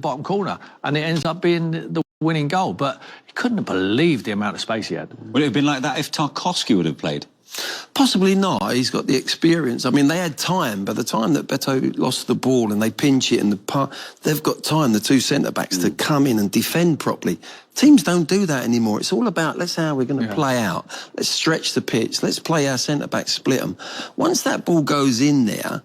bottom corner, and it ends up being the winning goal. But he couldn't have believed the amount of space he had. Would it have been like that if Tarkowski would have played? Possibly not. He's got the experience. I mean, they had time. By the time that Beto lost the ball and they pinch it, and they've got time, the two centre-backs, to come in and defend properly. Teams don't do that anymore. It's all about, let's see how we're going to play out. Let's stretch the pitch. Let's play our centre-backs, split them. Once that ball goes in there,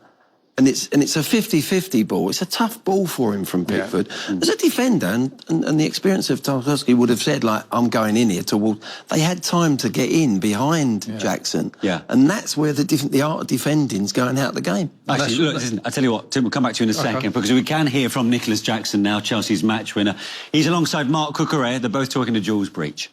and it's a 50-50 ball. It's a tough ball for him from Pickford. Yeah. As a defender, and the experience of Tarkowski would have said, like, I'm going in here towards... They had time to get in behind Jackson. Yeah. And that's where the art of defending's going out the game. Actually, look, listen, I tell you what, Tim, we'll come back to you in a second, because we can hear from Nicholas Jackson now, Chelsea's match winner. He's alongside Mark Cucurella. They're both talking to Jules Breach.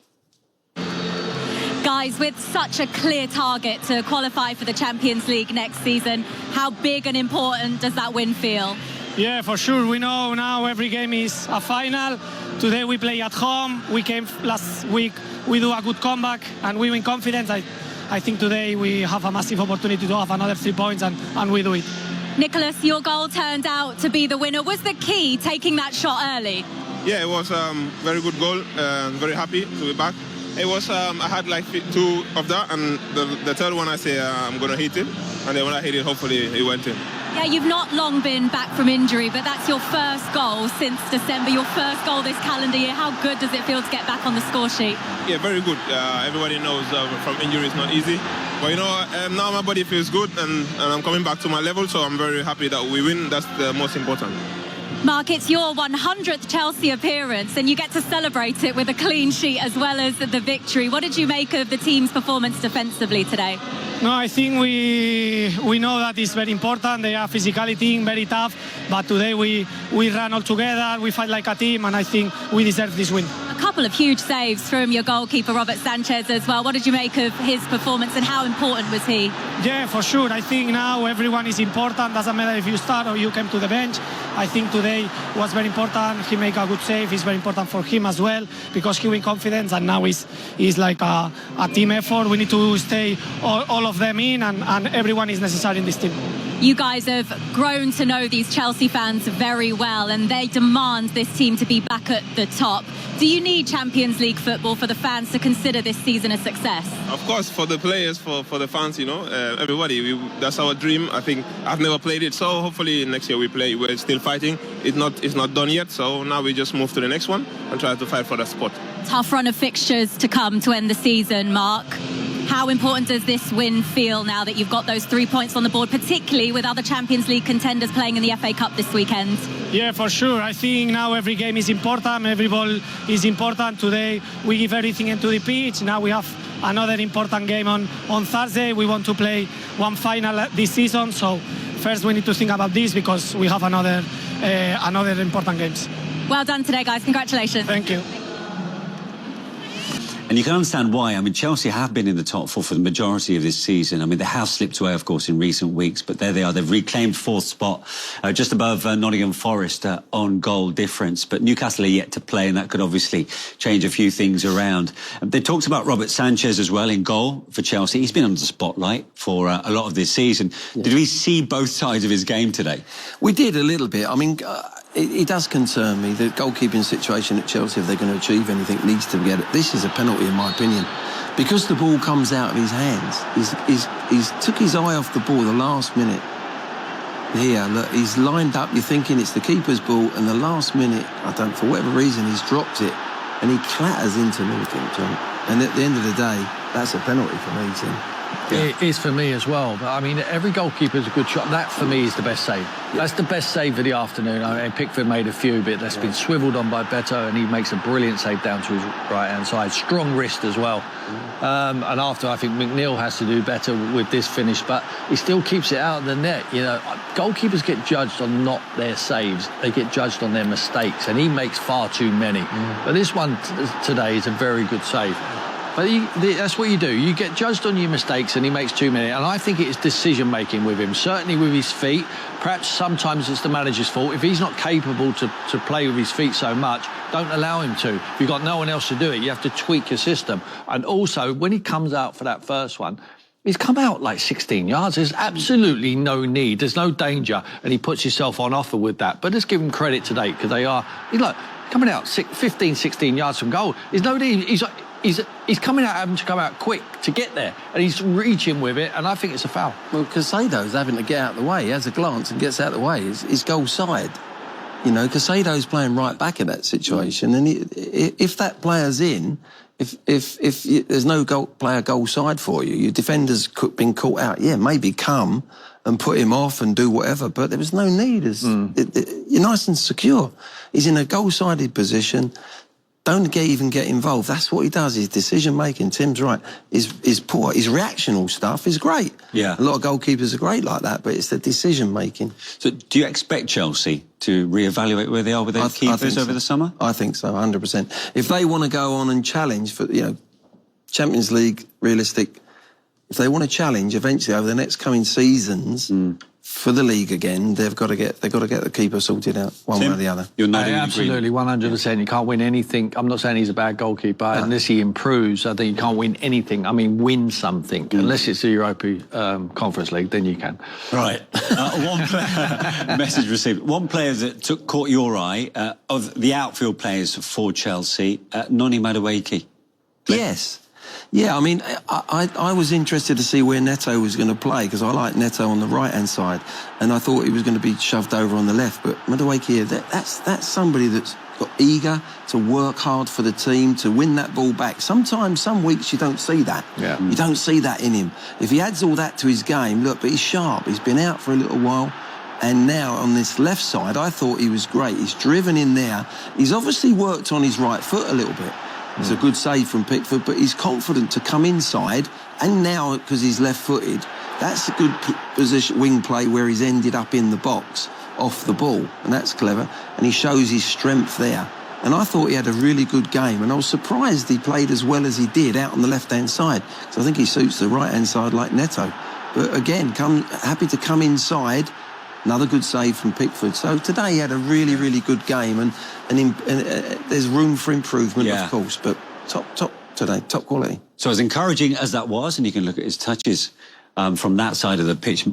Guys, with such a clear target to qualify for the Champions League next season, how big and important does that win feel? Yeah, for sure. We know now every game is a final. Today we play at home. We came last week, we do a good comeback and we win confidence. I think today we have a massive opportunity to have another 3 points and we do it. Nicholas, your goal turned out to be the winner. Was the key taking that shot early? Yeah, it was a very good goal. Very happy to be back. It was, I had like 2 of that, and the third one I say I'm going to hit it, and then when I hit it, hopefully it went in. Yeah, you've not long been back from injury, but that's your first goal since December, your first goal this calendar year. How good does it feel to get back on the score sheet? Yeah, very good. Everybody knows from injury it's not easy. But, you know, now my body feels good, and I'm coming back to my level, so I'm very happy that we win. That's the most important. Mark, it's your 100th Chelsea appearance, and you get to celebrate it with a clean sheet as well as the victory. What did you make of the team's performance defensively today? No, I think we know that it's very important. They are physicality, very tough. But today we ran all together, we fight like a team, and I think we deserve this win. A couple of huge saves from your goalkeeper, Robert Sanchez, as well. What did you make of his performance, and how important was he? Yeah, for sure. I think now everyone is important. Doesn't matter if you start or you came to the bench. I think today was very important. He made a good save. It's very important for him as well, because he win confidence, and now it's like a team effort. We need to stay all of them in, and everyone is necessary in this team. You guys have grown to know these Chelsea fans very well, and they demand this team to be back at the top. Do you need Champions League football for the fans to consider this season a success? Of course, for the players, for the fans, you know, everybody. That's our dream. I think I've never played it, so hopefully next year we play. We're still fighting. It's not done yet, so now we just move to the next one and try to fight for that spot. Tough run of fixtures to come to end the season, Mark. How important does this win feel now that you've got those 3 points on the board, particularly with other Champions League contenders playing in the FA Cup this weekend? Yeah, for sure. I think now every game is important. Every ball is important. Today we give everything into the pitch. Now we have another important game on Thursday. We want to play one final this season. So first we need to think about this, because we have another important games. Well done today, guys. Congratulations. Thank you. And you can understand why. I mean, Chelsea have been in the top 4 for the majority of this season. I mean, they have slipped away, of course, in recent weeks, but there they are. They've reclaimed 4th spot, just above Nottingham Forest on goal difference. But Newcastle are yet to play, and that could obviously change a few things around. They talked about Robert Sanchez as well in goal for Chelsea. He's been under the spotlight for a lot of this season. Yeah. Did we see both sides of his game today? We did a little bit. I mean, it does concern me. The goalkeeping situation at Chelsea, if they're going to achieve anything, needs to get it. This is a penalty, in my opinion, because the ball comes out of his hands. He's took his eye off the ball the last minute. Here, look, he's lined up. You're thinking it's the keeper's ball, and the last minute, for whatever reason, he's dropped it, and he clatters into Milton. And at the end of the day, that's a penalty for me, Tim. Yeah. It is for me as well. But I mean, every goalkeeper is a good shot. That for me is the best save. Yeah. That's the best save of the afternoon. I mean, Pickford made a few, but that's been swivelled on by Beto, and he makes a brilliant save down to his right-hand side. Strong wrist as well. And after, I think McNeil has to do better with this finish, but he still keeps it out of the net. You know, goalkeepers get judged on not their saves; they get judged on their mistakes, and he makes far too many. But this one today is a very good save. But that's what you do. You get judged on your mistakes, and he makes too many. And I think it is decision-making with him, certainly with his feet. Perhaps sometimes it's the manager's fault. If he's not capable to play with his feet so much, don't allow him to. If you've got no one else to do it, you have to tweak your system. And also, when he comes out for that first one, He's come out like 16 yards. There's absolutely no need. There's no danger. And he puts himself on offer with that. But let's give him credit today because he's like coming out 15, 16 yards from goal. There's no need. He's coming out, having to come out quick to get there. And he's reaching with it. And I think it's a foul. Well, Casado's having to get out of the way. He has a glance and gets out of the way. It's goal side. You know, Casado's playing right back in that situation. And if that player's in... If there's no player goal side for you, your defender's been caught out, yeah, maybe come and put him off and do whatever, but there was no need. You're nice and secure. He's in a goal-sided position. Don't even get involved. That's what he does. His decision-making, Tim's right, is poor. His reactional stuff is great. Yeah. A lot of goalkeepers are great like that, but it's the decision-making. So do you expect Chelsea to reevaluate where they are with their keepers over the summer? I think so, 100%. If they want to go on and challenge for, Champions League, realistic, if they want to challenge eventually over the next coming seasons for the league again, they've got to get the keeper sorted out one way or the other. You're nodding absolutely, 100%. You can't win anything. I'm not saying he's a bad goalkeeper. Unless he improves, I think you can't win anything. I mean, win something. Unless it's the Europa Conference League, then you can. Right. One player, message received. One player that caught your eye of the outfield players for Chelsea, Noni Madueke. Yes. Yeah, I mean, I was interested to see where Neto was going to play because I like Neto on the right-hand side and I thought he was going to be shoved over on the left. But Madueke, that's somebody that's got eager to work hard for the team, to win that ball back. Sometimes, some weeks, you don't see that. Yeah. You don't see that in him. If he adds all that to his game, look, but he's sharp. He's been out for a little while. And now on this left side, I thought he was great. He's driven in there. He's obviously worked on his right foot a little bit. It's a good save from Pickford, but he's confident to come inside. And now, because he's left-footed, that's a good position, wing play where he's ended up in the box, off the ball. And that's clever. And he shows his strength there. And I thought he had a really good game. And I was surprised he played as well as he did out on the left-hand side. So I think he suits the right-hand side like Neto. But again, happy to come inside. Another good save from Pickford. So today he had a really, really good game, and there's room for improvement, of course. But top today, top quality. So as encouraging as that was, and you can look at his touches from that side of the pitch,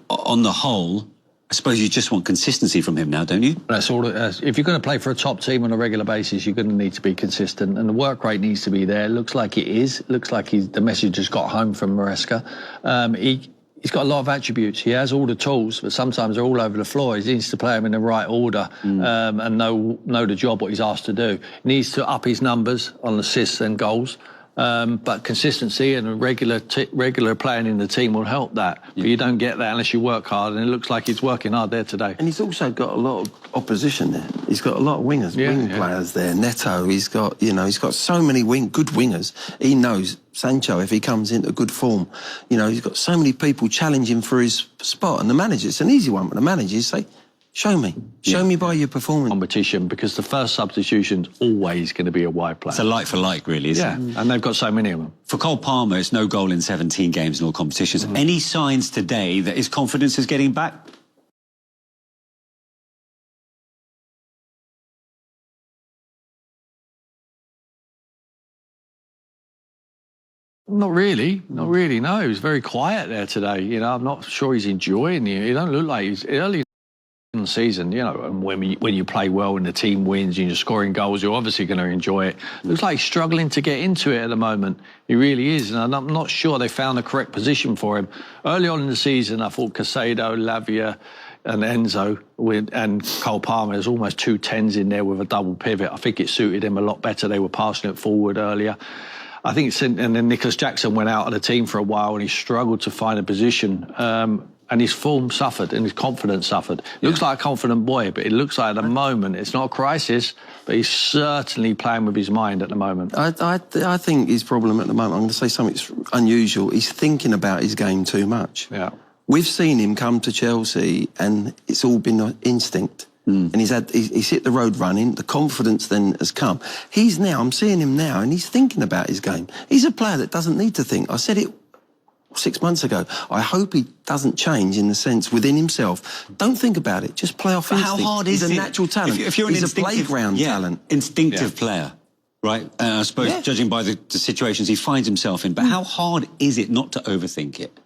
on the whole, I suppose you just want consistency from him now, don't you? That's all it is. If you're going to play for a top team on a regular basis, you're going to need to be consistent, and the work rate needs to be there. Looks like it is. Looks like the message has got home from Maresca. He's got a lot of attributes. He has all the tools, but sometimes they're all over the floor. He needs to play them in the right order and know the job, what he's asked to do. He needs to up his numbers on assists and goals. But consistency and a regular playing in the team will help that. But you don't get that unless you work hard, and it looks like he's working hard there today. And he's also got a lot of opposition there. He's got a lot of wing players there. Neto, he's got so many good wingers. He knows Sancho, if he comes into good form, he's got so many people challenging for his spot. And the manager, it's an easy one, but the managers say, show me by your performance. Competition, because the first substitution's always going to be a wide player. It's a like for like, really, isn't it? Yeah, and they've got so many of them. For Cole Palmer, it's no goal in 17 games in all competitions. Any signs today that his confidence is getting back? Not really, no. He was very quiet there today. I'm not sure he's enjoying it. He don't look like he's early in the season, and when you play well and the team wins and you're scoring goals, you're obviously going to enjoy it. Looks like he's struggling to get into it at the moment. He really is, and I'm not sure they found the correct position for him. Early on in the season, I thought Casado, Lavia and Enzo and Cole Palmer, there's almost 2 10s in there with a double pivot. I think it suited him a lot better. They were passing it forward earlier. I think, and then Nicholas Jackson went out of the team for a while and he struggled to find a position. And his form suffered and his confidence suffered. Looks like a confident boy, but it looks like at the moment, it's not a crisis, but he's certainly playing with his mind at the moment. I think his problem at the moment, I'm going to say something unusual, he's thinking about his game too much. Yeah. We've seen him come to Chelsea and it's all been instinct. And he's hit the road running, the confidence then has come. I'm seeing him now and he's thinking about his game. He's a player that doesn't need to think. I said it 6 months ago. I hope he doesn't change in the sense within himself. Don't think about it. Just play off instinct. How hard is it? He's a natural talent. If you're he's a playground talent. Instinctive player. Right, I suppose judging by the situations he finds himself in. But how hard is it not to overthink it?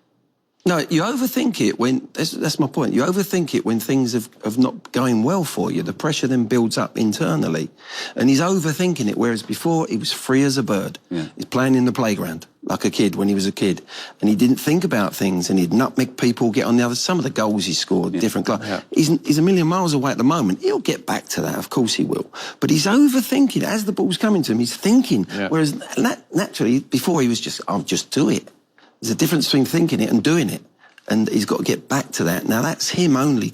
No, you overthink it when, that's my point, you overthink it when things have not going well for you. The pressure then builds up internally. And he's overthinking it, whereas before he was free as a bird. Yeah. He's playing in the playground like a kid when he was a kid. And he didn't think about things, and he'd nutmeg people, get on the other. Some of the goals he scored, different clubs. Yeah. He's a million miles away at the moment. He'll get back to that, of course he will. But he's overthinking. As the ball's coming to him, he's thinking. Yeah. Whereas naturally, before he was just, I'll just do it. There's a difference between thinking it and doing it. And he's got to get back to that. Now, that's him only.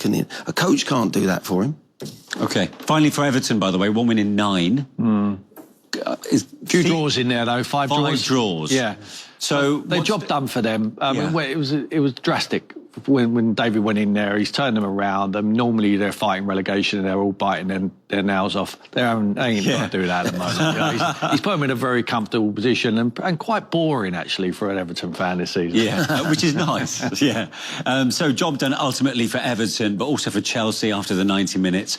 A coach can't do that for him. OK. Finally, for Everton, by the way, 1 win in 9. Few draws in there, though. Five draws. Yeah. So the job done for them. It was drastic. When David went in there, he's turned them around. Normally they're fighting relegation and they're all biting their nails off. They ain't going to do that at the moment. You know, he's put them in a very comfortable position and quite boring, actually, for an Everton fan this season. Yeah, which is nice. Yeah. So job done ultimately for Everton, but also for Chelsea after the 90 minutes.